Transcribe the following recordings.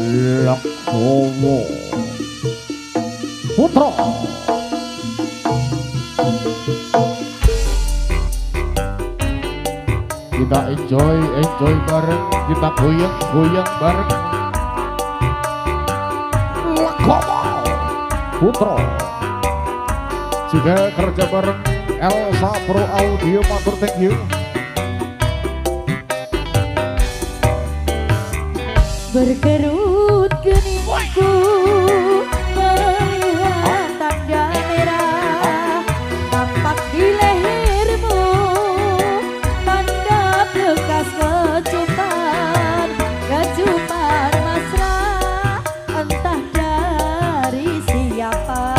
Laksowo Putra. Kita enjoy bareng, kita goyang bareng. Laksowo Putra. Juga kerja bareng Elsa Pro Audio, matur thank you. Berkerut keningku melihat tanda merah tampak di lehermu, tanda bekas kecupan mesra entah dari siapa.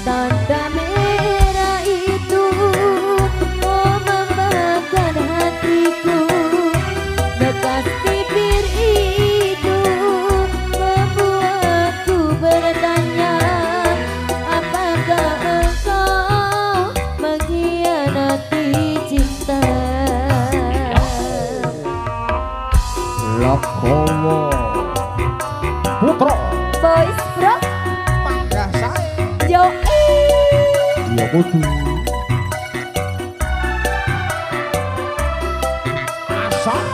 Tanda merah itu oh memakan hatiku, bekas bibir itu membuatku bertanya, apakah engkau mengkhianati cinta? Laksowo Putra. Boys bro, Mangga saya. yoi. Iya kudu. Asal.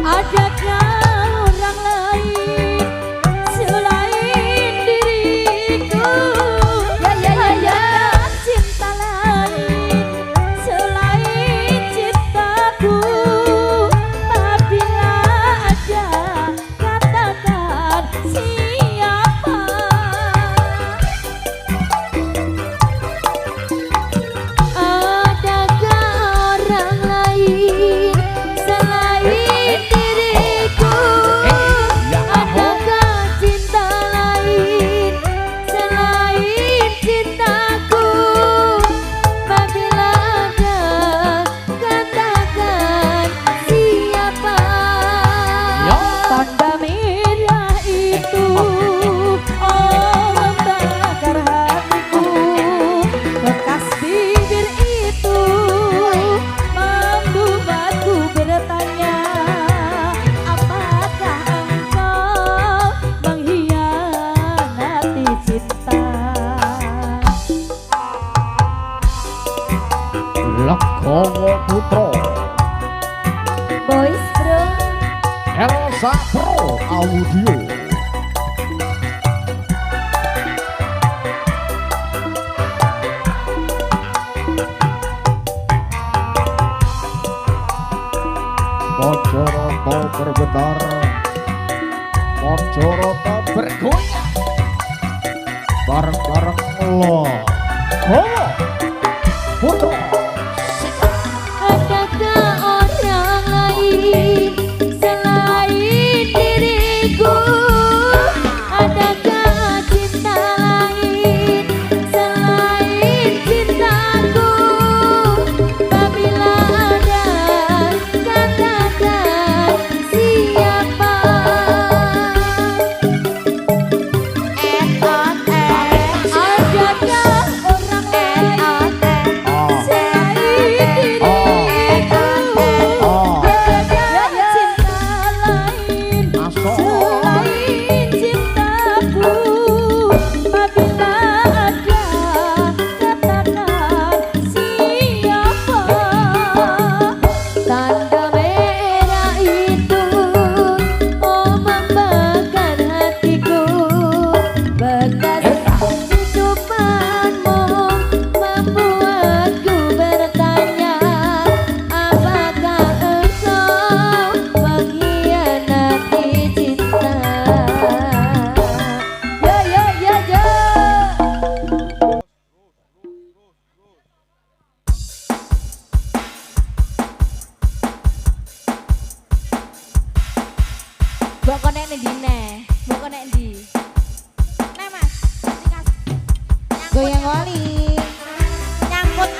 Adakah orang lain selain diriku? Adakah cinta lain selain cintaku? Apabila ada, katakan siapa? Adakah orang lain selain diriku? Adakah cinta lain selain cintaku? Apabila ada, katakan siapa? Tanda merah itu oh membakar hatiku, bekas bibir itu membuatku bertanya, apakah engkau mengkhianati cinta? Laksowo Putra. Boys bro, Elsa Pro Audio. Mojoroto bergetar, Mojoroto bergoyang, bareng-bareng lo. Putra. adakah orang lain selain diriku? Adakah cinta lain selain cintaku? Apabila ada, katakan siapa? Adakah orang lain selain diriku? Adakah cinta lain selain cintaku? Apabila ada, katakan siapa? Tanda merah itu oh membakar hatiku, bekas kehidupanmu membuatku bertanya, apakah engkau mengkhianati cinta? Ya. Mbok konek ndi neh? Mbok konek ndi? Nah Mas, goyang wali. Nyangkut.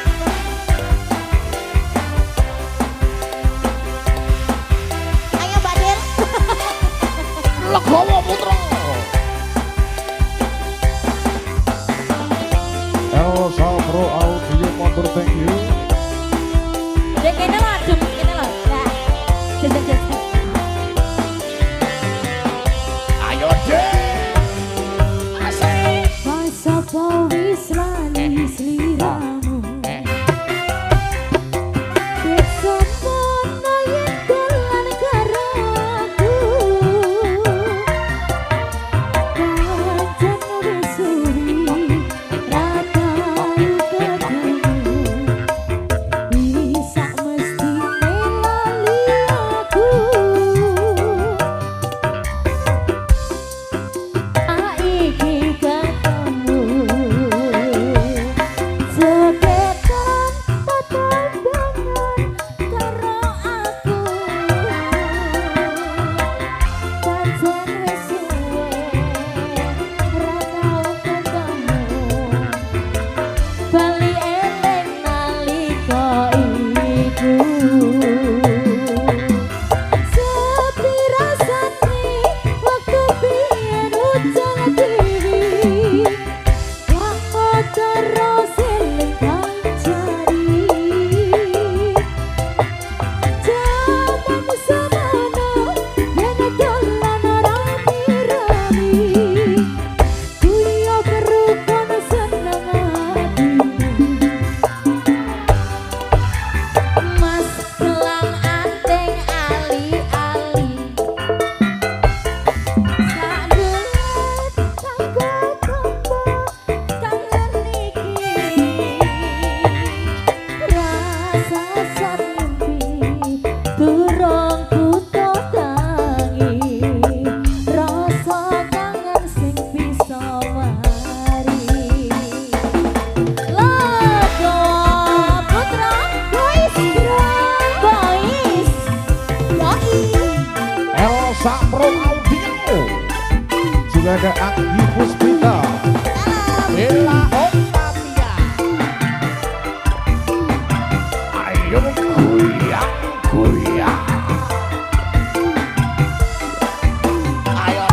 Sapro Audio. Juga ada Anggi Puspita, Bella Octavia. Ayo goyang goyang. Ayo.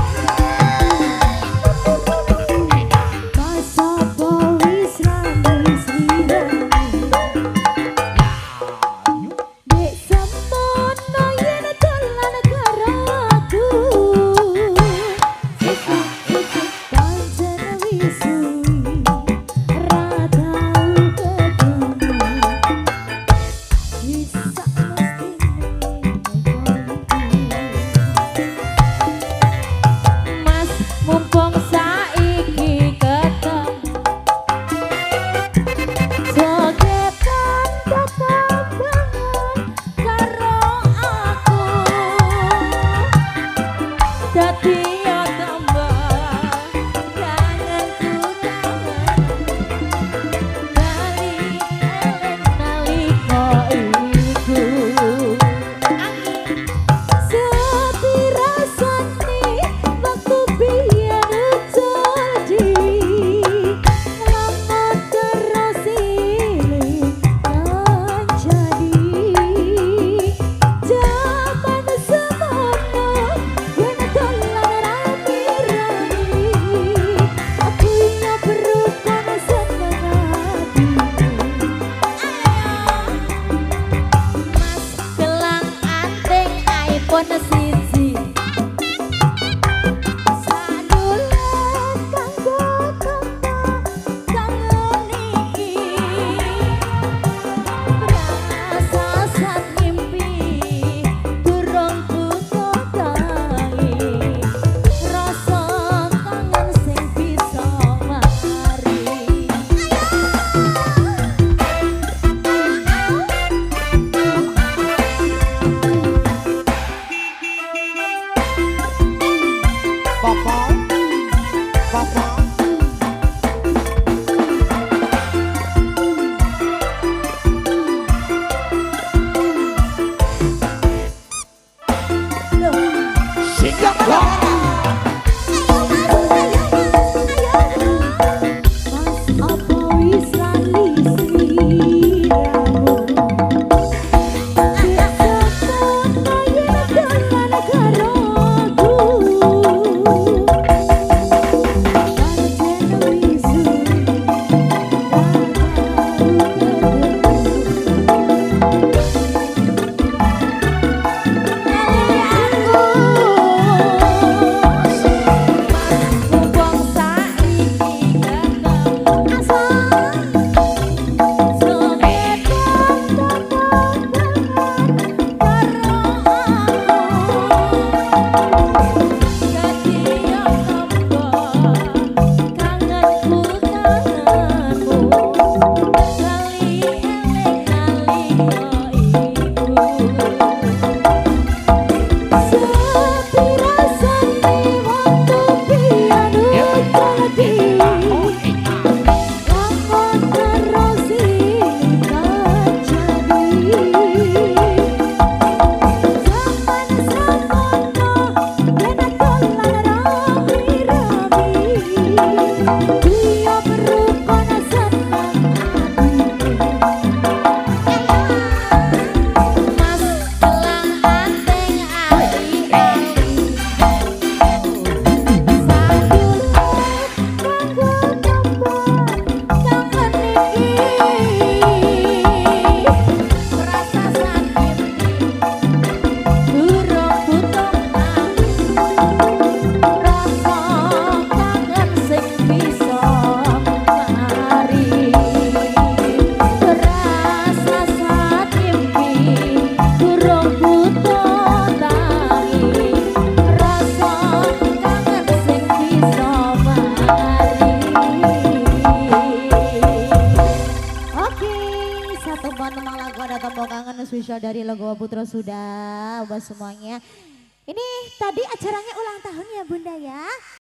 spesial dari Legowo Putra sudah buat semuanya. Ini tadi acaranya ulang tahun ya Bunda ya.